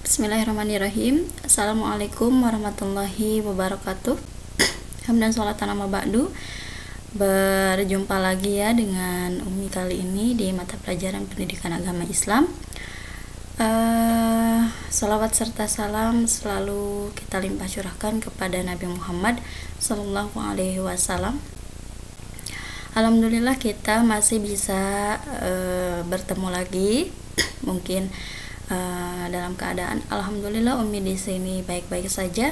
Bismillahirrahmanirrahim. Assalamualaikum warahmatullahi wabarakatuh. Hamdan sholatan amma ba'du. Berjumpa lagi ya dengan Umi kali ini di mata pelajaran pendidikan agama Islam. Salawat serta salam selalu kita limpah curahkan kepada Nabi Muhammad Sallallahu Alaihi Wasallam. Alhamdulillah kita masih bisa bertemu lagi, mungkin dalam keadaan alhamdulillah Umi di sini baik-baik saja.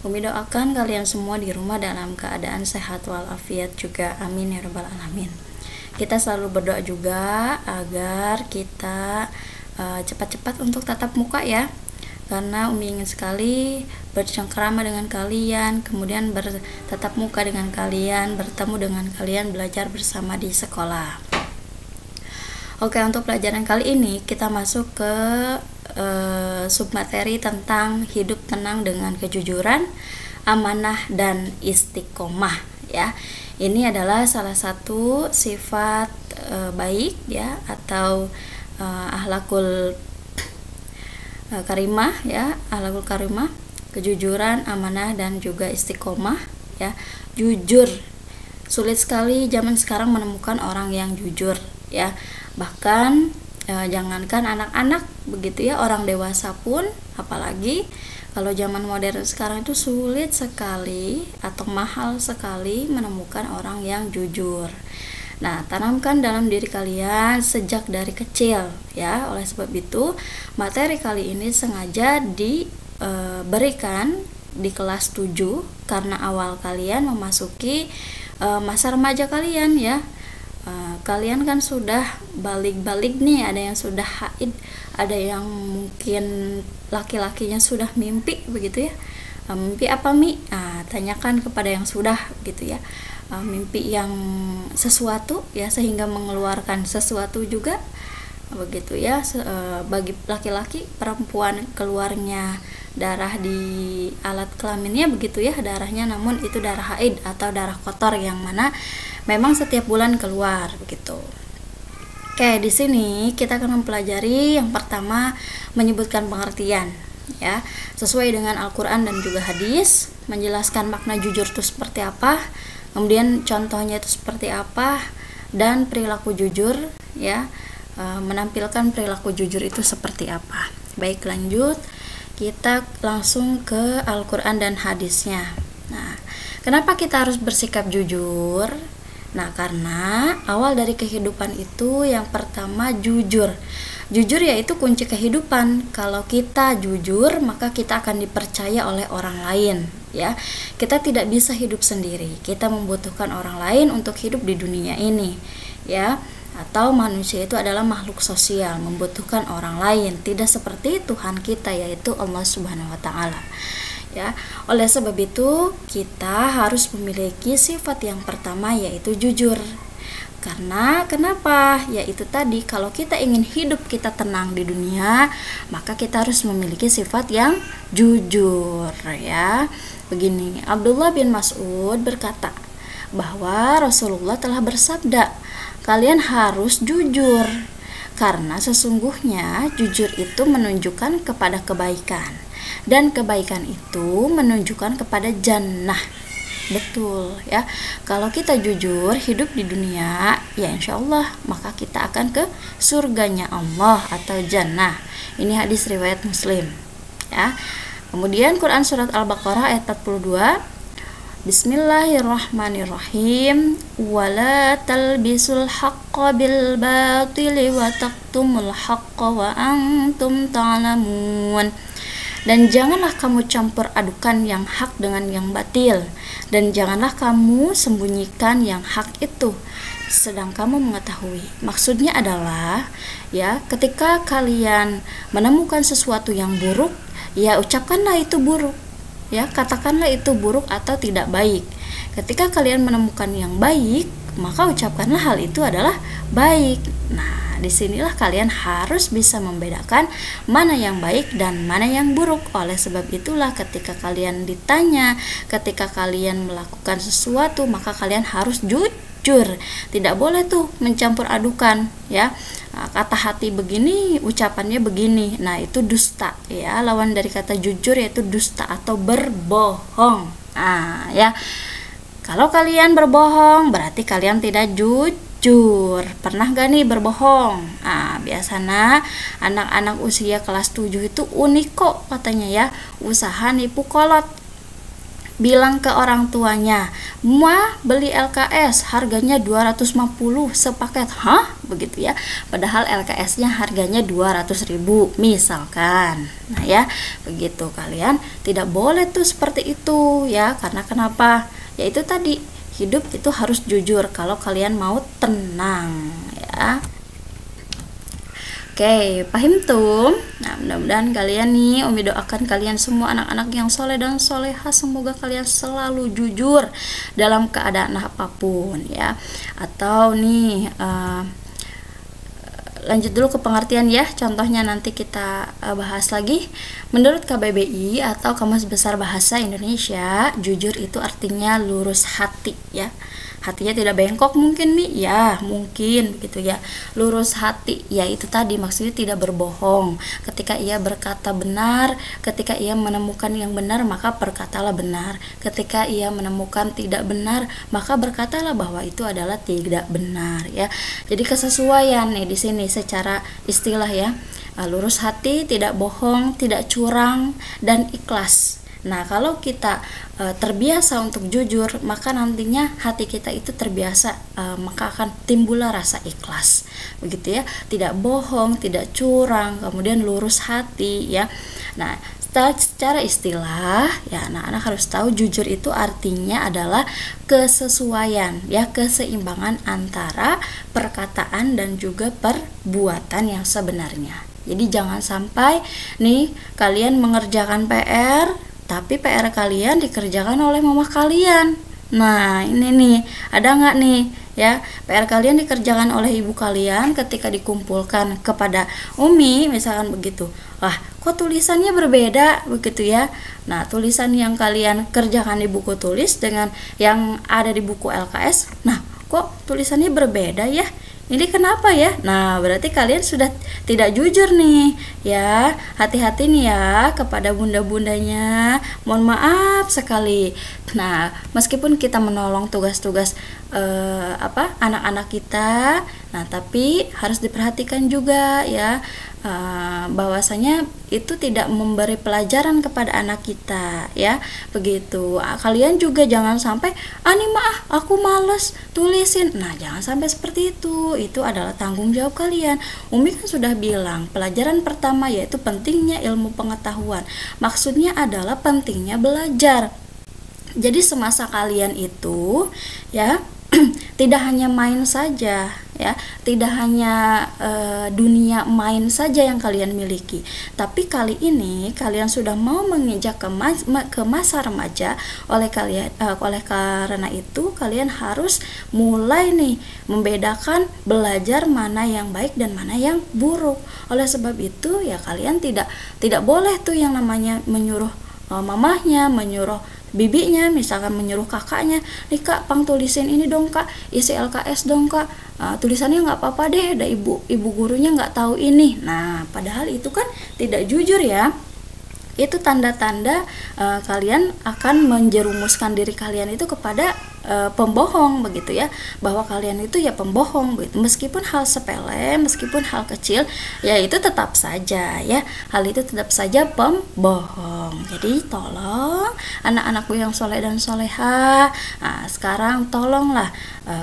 Umi doakan kalian semua di rumah dalam keadaan sehat walafiat juga, amin ya rabbal alamin. Kita selalu berdoa juga agar kita cepat-cepat untuk tatap muka ya, karena Umi ingin sekali bercengkrama dengan kalian, kemudian bertatap muka dengan kalian, bertemu dengan kalian, belajar bersama di sekolah. Oke, untuk pelajaran kali ini kita masuk ke submateri tentang hidup tenang dengan kejujuran, amanah, dan istiqomah ya. Ini adalah salah satu sifat baik ya, atau akhlakul karimah ya, akhlakul karimah, kejujuran, amanah, dan juga istiqomah ya. Jujur, sulit sekali zaman sekarang menemukan orang yang jujur ya. Bahkan jangankan anak-anak begitu ya, orang dewasa pun, apalagi kalau zaman modern sekarang itu sulit sekali atau mahal sekali menemukan orang yang jujur. Nah, tanamkan dalam diri kalian sejak dari kecil ya. Oleh sebab itu, materi kali ini sengaja diberikan di kelas 7 karena awal kalian memasuki masa remaja kalian ya. Kalian kan sudah balik-balik nih, ada yang sudah haid, ada yang mungkin laki-lakinya sudah mimpi begitu ya. Mimpi apa Mi? Tanyakan kepada yang sudah gitu ya. Mimpi yang sesuatu ya, sehingga mengeluarkan sesuatu juga begitu ya. Bagi laki-laki, perempuan keluarnya darah di alat kelaminnya begitu ya, darahnya, namun itu darah haid atau darah kotor yang mana memang setiap bulan keluar begitu. Oke, di sini kita akan mempelajari yang pertama, menyebutkan pengertian ya, sesuai dengan Al-Qur'an dan juga hadis, menjelaskan makna jujur itu seperti apa, kemudian contohnya itu seperti apa, dan perilaku jujur ya, menampilkan perilaku jujur itu seperti apa. Baik, lanjut, kita langsung ke Al-Qur'an dan hadisnya. Nah, kenapa kita harus bersikap jujur? Nah, karena awal dari kehidupan itu yang pertama jujur. Jujur yaitu kunci kehidupan. Kalau kita jujur, maka kita akan dipercaya oleh orang lain ya. Kita tidak bisa hidup sendiri. Kita membutuhkan orang lain untuk hidup di dunia ini ya. Atau manusia itu adalah makhluk sosial, membutuhkan orang lain, tidak seperti Tuhan kita yaitu Allah Subhanahu wa taala. Ya, oleh sebab itu kita harus memiliki sifat yang pertama yaitu jujur. Karena kenapa? Yaitu tadi, kalau kita ingin hidup kita tenang di dunia, maka kita harus memiliki sifat yang jujur ya. Begini, Abdullah bin Mas'ud berkata bahwa Rasulullah telah bersabda, kalian harus jujur karena sesungguhnya jujur itu menunjukkan kepada kebaikan, dan kebaikan itu menunjukkan kepada jannah. Betul ya, kalau kita jujur hidup di dunia ya insya Allah maka kita akan ke surganya Allah atau jannah. Ini hadis riwayat Muslim ya. Kemudian Quran surat Al-Baqarah ayat 42, Bismillahirrahmanirrahim, wala talbisul haqqa bil batili wa taqtumul haqqa wa antum ta'lamun. Dan janganlah kamu campur adukan yang hak dengan yang batil, dan janganlah kamu sembunyikan yang hak itu sedang kamu mengetahui. Maksudnya adalah ya, ketika kalian menemukan sesuatu yang buruk, ya ucapkanlah itu buruk ya, katakanlah itu buruk atau tidak baik. Ketika kalian menemukan yang baik, maka ucapkanlah hal itu adalah baik. Nah, disinilah kalian harus bisa membedakan mana yang baik dan mana yang buruk. Oleh sebab itulah ketika kalian ditanya, ketika kalian melakukan sesuatu, maka kalian harus jujur. Tidak boleh tuh mencampur adukan ya. Kata hati begini, ucapannya begini. Nah, itu dusta ya. Lawan dari kata jujur yaitu dusta atau berbohong. Nah, ya. Kalau kalian berbohong berarti kalian tidak jujur. Pernah gak nih berbohong? Nah, biasanya anak-anak usia kelas 7 itu unik kok katanya ya. Usaha nipu kolot. Bilang ke orang tuanya, "Ma, beli LKS, harganya 250 sepaket." Hah? Begitu ya. Padahal LKS-nya harganya 200.000 misalkan. Nah ya, begitu kalian tidak boleh tuh seperti itu ya. Karena kenapa? Ya itu tadi, hidup itu harus jujur kalau kalian mau tenang ya. Oke, paham tuh? Nah, mudah-mudahan kalian nih, Umi doakan kalian semua anak-anak yang soleh dan soleha, semoga kalian selalu jujur dalam keadaan apapun ya. Atau nih, lanjut dulu ke pengertian ya. Contohnya nanti kita bahas lagi. Menurut KBBI atau Kamus Besar Bahasa Indonesia, jujur itu artinya lurus hati ya. Hatinya tidak bengkok mungkin nih ya, mungkin begitu ya. Lurus hati ya, itu tadi maksudnya tidak berbohong. Ketika ia berkata benar, ketika ia menemukan yang benar maka berkatalah benar. Ketika ia menemukan tidak benar maka berkatalah bahwa itu adalah tidak benar ya. Jadi kesesuaian nih di sini secara istilah ya. Lurus hati, tidak bohong, tidak curang, dan ikhlas. Nah, kalau kita terbiasa untuk jujur, maka nantinya hati kita itu terbiasa, maka akan timbullah rasa ikhlas. Begitu ya, tidak bohong, tidak curang, kemudian lurus hati ya. Nah, secara istilah ya, anak-anak harus tahu jujur itu artinya adalah kesesuaian ya, keseimbangan antara perkataan dan juga perbuatan yang sebenarnya. Jadi jangan sampai nih kalian mengerjakan PR tapi PR kalian dikerjakan oleh mama kalian. Nah, ini nih, ada nggak nih ya, PR kalian dikerjakan oleh ibu kalian ketika dikumpulkan kepada Umi misalkan begitu. Wah, kok tulisannya berbeda begitu ya. Nah, tulisan yang kalian kerjakan di buku tulis dengan yang ada di buku LKS, nah kok tulisannya berbeda ya. Ini kenapa ya? Nah, berarti kalian sudah tidak jujur nih ya. Hati-hati nih ya kepada bunda-bundanya. Mohon maaf sekali. Nah, meskipun kita menolong tugas-tugas anak-anak kita, nah tapi harus diperhatikan juga ya, bahwasanya itu tidak memberi pelajaran kepada anak kita ya. Begitu. Kalian juga jangan sampai nih aku males tulisin. Nah, jangan sampai seperti itu. Itu adalah tanggung jawab kalian. Umi kan sudah bilang, pelajaran pertama yaitu pentingnya ilmu pengetahuan. Maksudnya adalah pentingnya belajar. Jadi semasa kalian itu ya tidak hanya main saja ya, tidak hanya dunia main saja yang kalian miliki, tapi kali ini kalian sudah mau menginjak ke masa remaja. Oleh karena itu kalian harus mulai nih membedakan, belajar mana yang baik dan mana yang buruk. Oleh sebab itu ya kalian tidak boleh tuh yang namanya menyuruh mamahnya, menyuruh bibinya, misalkan menyuruh kakaknya, nih kak, pang tulisin ini dong kak, isi LKS dong kak, tulisannya nggak apa-apa deh, ada ibu gurunya nggak tahu ini. Nah, padahal itu kan tidak jujur ya. Itu tanda-tanda kalian akan menjerumuskan diri kalian itu kepada pembohong begitu ya, bahwa kalian itu ya pembohong begitu. Meskipun hal sepele, meskipun hal kecil, ya itu tetap saja ya, hal itu tetap saja pembohong. Jadi tolong anak-anakku yang soleh dan soleha, sekarang tolonglah,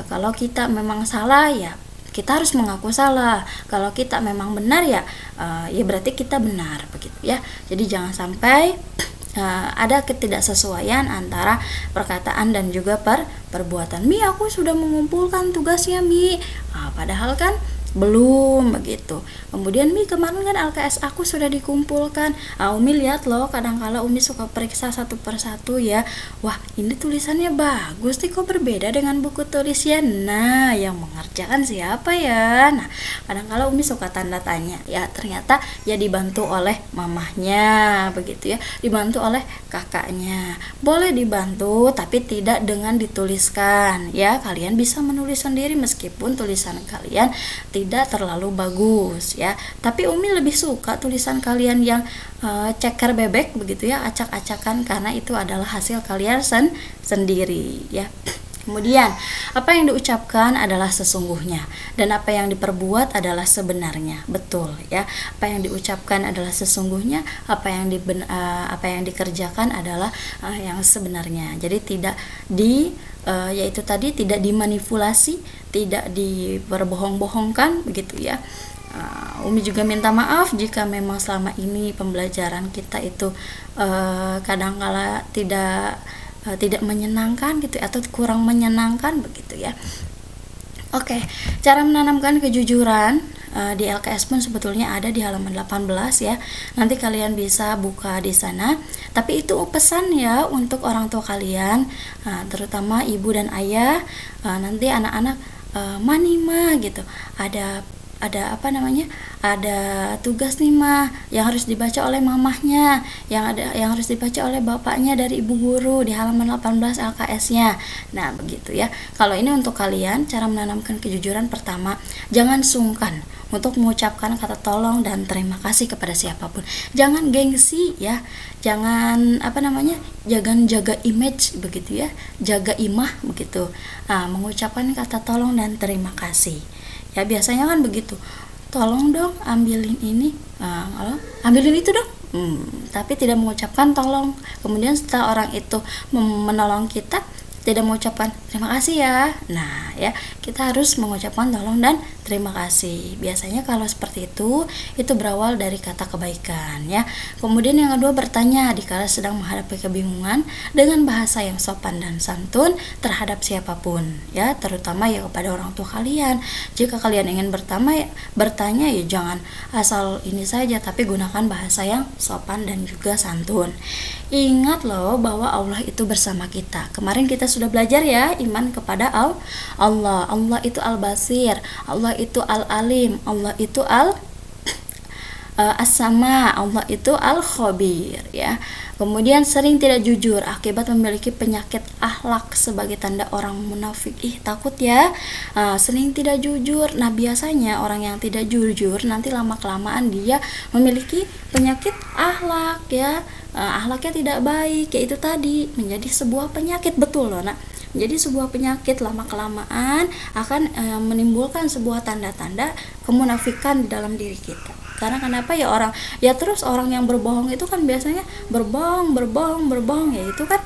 kalau kita memang salah ya kita harus mengaku salah. Kalau kita memang benar ya berarti kita benar begitu ya. Jadi jangan sampai ada ketidaksesuaian antara perkataan dan juga perbuatan. Mi, aku sudah mengumpulkan tugasnya Mi. Padahal kan Belum begitu. Kemudian Mi, kemarin kan LKS aku sudah dikumpulkan. Umi lihat loh, kadang-kala Umi suka periksa satu persatu ya. Wah, ini tulisannya bagus nih, kok berbeda dengan buku tulisnya. Nah, yang mengerjakan siapa ya? Nah, kadang-kala Umi suka tanda tanya ya. Ternyata ya dibantu oleh mamahnya begitu ya, dibantu oleh kakaknya. Boleh dibantu tapi tidak dengan dituliskan ya. Kalian bisa menulis sendiri meskipun tulisan kalian tidak terlalu bagus ya, tapi Umi lebih suka tulisan kalian yang ceker bebek begitu ya, acak-acakan, karena itu adalah hasil kalian sendiri ya. Kemudian, apa yang diucapkan adalah sesungguhnya dan apa yang diperbuat adalah sebenarnya. Betul ya. Apa yang diucapkan adalah sesungguhnya, apa yang dikerjakan adalah yang sebenarnya. Jadi tidak yaitu tadi tidak dimanipulasi, tidak diperbohong-bohongkan begitu ya. Umi juga minta maaf jika memang selama ini pembelajaran kita itu kadang-kala tidak menyenangkan gitu atau kurang menyenangkan begitu ya. Oke, cara menanamkan kejujuran di LKS pun sebetulnya ada di halaman 18 ya. Nanti kalian bisa buka di sana. Tapi itu pesan ya untuk orang tua kalian, terutama ibu dan ayah. Nanti anak-anak manima gitu. Ada tugas nih mah yang harus dibaca oleh mamahnya, yang harus dibaca oleh bapaknya dari ibu guru di halaman 18 LKS-nya. Nah, begitu ya. Kalau ini untuk kalian, cara menanamkan kejujuran pertama, jangan sungkan untuk mengucapkan kata tolong dan terima kasih kepada siapapun. Jangan gengsi ya. Jangan jangan jaga image begitu ya. Jaga imah begitu. Mengucapkan kata tolong dan terima kasih. Ya biasanya kan begitu, tolong dong ambilin ini, ambilin itu dong, tapi tidak mengucapkan tolong. Kemudian setelah orang itu menolong kita, tidak mengucapkan terima kasih ya. Nah ya, kita harus mengucapkan tolong dan terima kasih. Biasanya kalau seperti itu berawal dari kata kebaikan ya. Kemudian yang kedua, bertanya dikala sedang menghadapi kebingungan dengan bahasa yang sopan dan santun terhadap siapapun ya, terutama ya kepada orang tua kalian. Jika kalian ingin bertanya ya jangan asal ini saja, tapi gunakan bahasa yang sopan dan juga santun. Ingat loh bahwa Allah itu bersama kita. Kemarin kita sudah belajar ya, iman kepada Allah. Allah itu Al-Basir, Allah itu Al-Alim, Allah itu As-Sama, Allah itu Al-Khabir ya. Kemudian sering tidak jujur akibat memiliki penyakit akhlak sebagai tanda orang munafik. Takut ya. Sering tidak jujur. Nah, biasanya orang yang tidak jujur nanti lama-kelamaan dia memiliki penyakit akhlak ya. Akhlaknya tidak baik, yaitu tadi menjadi sebuah penyakit. Betul loh nak. Jadi sebuah penyakit lama-kelamaan akan menimbulkan sebuah tanda-tanda kemunafikan di dalam diri kita. Karena kenapa ya terus orang yang berbohong itu kan biasanya berbohong ya, itu kan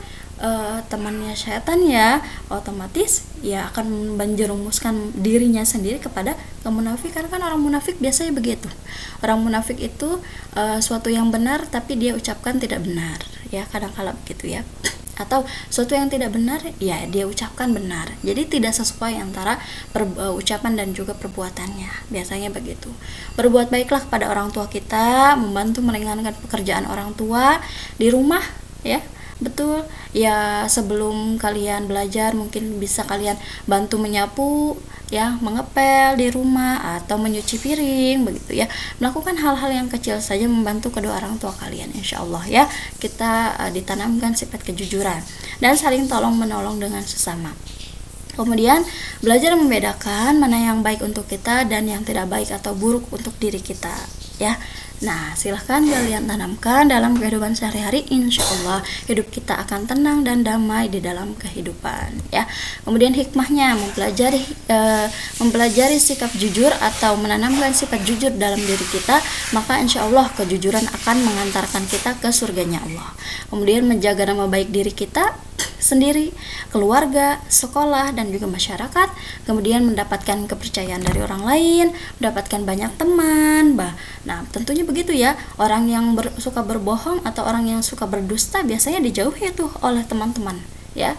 temannya setan ya, otomatis ya akan menjerumuskan dirinya sendiri kepada kemunafikan. Kan orang munafik biasanya begitu. Orang munafik itu suatu yang benar tapi dia ucapkan tidak benar ya, kadang-kala begitu ya. Atau sesuatu yang tidak benar ya dia ucapkan benar, jadi tidak sesuai antara ucapan dan juga perbuatannya. Biasanya begitu. Berbuat baiklah kepada orang tua kita, membantu meringankan pekerjaan orang tua di rumah ya. Betul ya, sebelum kalian belajar mungkin bisa kalian bantu menyapu ya, mengepel di rumah atau menyuci piring begitu ya. Melakukan hal-hal yang kecil saja membantu kedua orang tua kalian, insya Allah ya. Kita ditanamkan sifat kejujuran dan saling tolong menolong dengan sesama. Kemudian belajar membedakan mana yang baik untuk kita dan yang tidak baik atau buruk untuk diri kita ya. Nah, silahkan kalian tanamkan dalam kehidupan sehari-hari. Insya Allah hidup kita akan tenang dan damai di dalam kehidupan ya. Kemudian hikmahnya mempelajari sikap jujur atau menanamkan sifat jujur dalam diri kita, maka insya Allah kejujuran akan mengantarkan kita ke surganya Allah. Kemudian menjaga nama baik diri kita sendiri, keluarga, sekolah, dan juga masyarakat. Kemudian mendapatkan kepercayaan dari orang lain, mendapatkan banyak teman. Nah, tentunya begitu ya. Orang yang suka berbohong atau orang yang suka berdusta biasanya dijauhi tuh oleh teman-teman ya.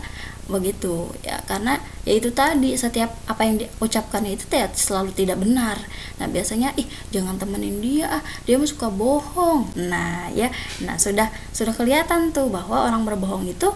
begitu ya, karena ya itu tadi, setiap apa yang diucapkan itu selalu tidak benar. Nah biasanya jangan temenin dia, dia mah suka bohong. Nah ya, nah sudah kelihatan tuh bahwa orang berbohong itu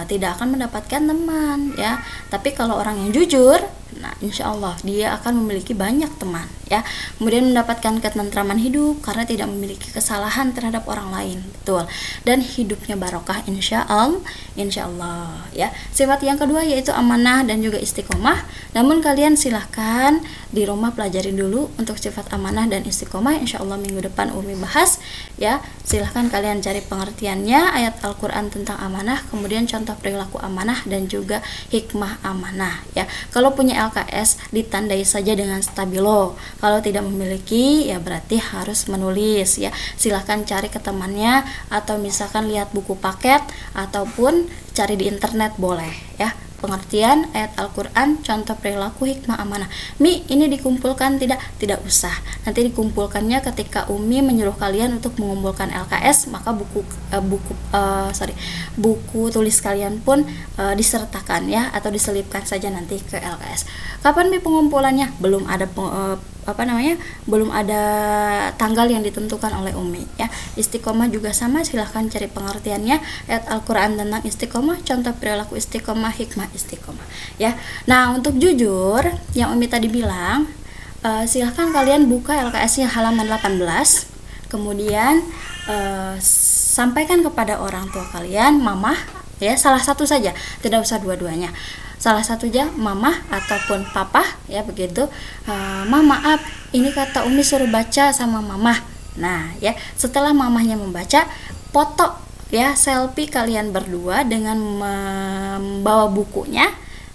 tidak akan mendapatkan teman ya. Tapi kalau orang yang jujur, nah insya Allah dia akan memiliki banyak teman ya. Kemudian mendapatkan ketentraman hidup karena tidak memiliki kesalahan terhadap orang lain, betul. Dan hidupnya barokah insya Allah ya. Sifat yang kedua yaitu amanah dan juga istiqomah. Namun kalian silahkan di rumah pelajari dulu untuk sifat amanah dan istiqomah. Insya Allah minggu depan Umi bahas ya. Silahkan kalian cari pengertiannya, ayat Al-Quran tentang amanah, kemudian contoh perilaku amanah dan juga hikmah amanah ya. Kalau punya LKS ditandai saja dengan stabilo. Kalau tidak memiliki ya berarti harus menulis ya. Silahkan cari ke temannya, atau misalkan lihat buku paket, ataupun cari di internet boleh ya. Pengertian ayat Al-Quran, contoh perilaku, hikmah amanah. Ini dikumpulkan tidak usah. Nanti dikumpulkannya ketika Umi menyuruh kalian untuk mengumpulkan LKS, maka buku tulis kalian pun disertakan ya, atau diselipkan saja nanti ke LKS. Kapan pengumpulannya? Belum ada belum ada tanggal yang ditentukan oleh Umi ya. Istiqomah juga sama, silahkan cari pengertiannya, ayat Al-Quran tentang istiqomah, contoh perilaku istiqomah, hikmah istiqomah ya. Nah untuk jujur yang Umi tadi bilang, silahkan kalian buka LKS-nya halaman 18, kemudian sampaikan kepada orang tua kalian, mamah ya, salah satu saja, tidak usah dua-duanya, salah satu aja, mamah ataupun papa ya, begitu. Mama, maaf, ini kata Umi suruh baca sama mamah. Nah ya, setelah mamahnya membaca, foto ya, selfie kalian berdua dengan membawa bukunya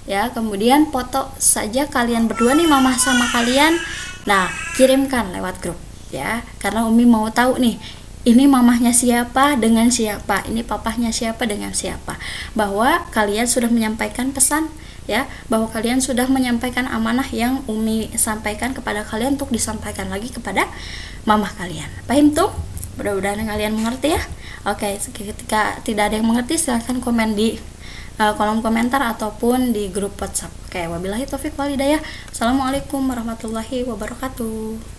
ya, kemudian foto saja kalian berdua nih, mamah sama kalian. Nah kirimkan lewat grup ya, karena Umi mau tahu nih, ini mamahnya siapa dengan siapa, ini papahnya siapa dengan siapa, bahwa kalian sudah menyampaikan pesan ya, bahwa kalian sudah menyampaikan amanah yang Umi sampaikan kepada kalian untuk disampaikan lagi kepada mamah kalian. Paham tuh? Mudah-mudahan kalian mengerti ya. Oke, ketika tidak ada yang mengerti silahkan komen di kolom komentar ataupun di grup WhatsApp. Oke, wabillahi taufik wal hidayah. Assalamualaikum warahmatullahi wabarakatuh.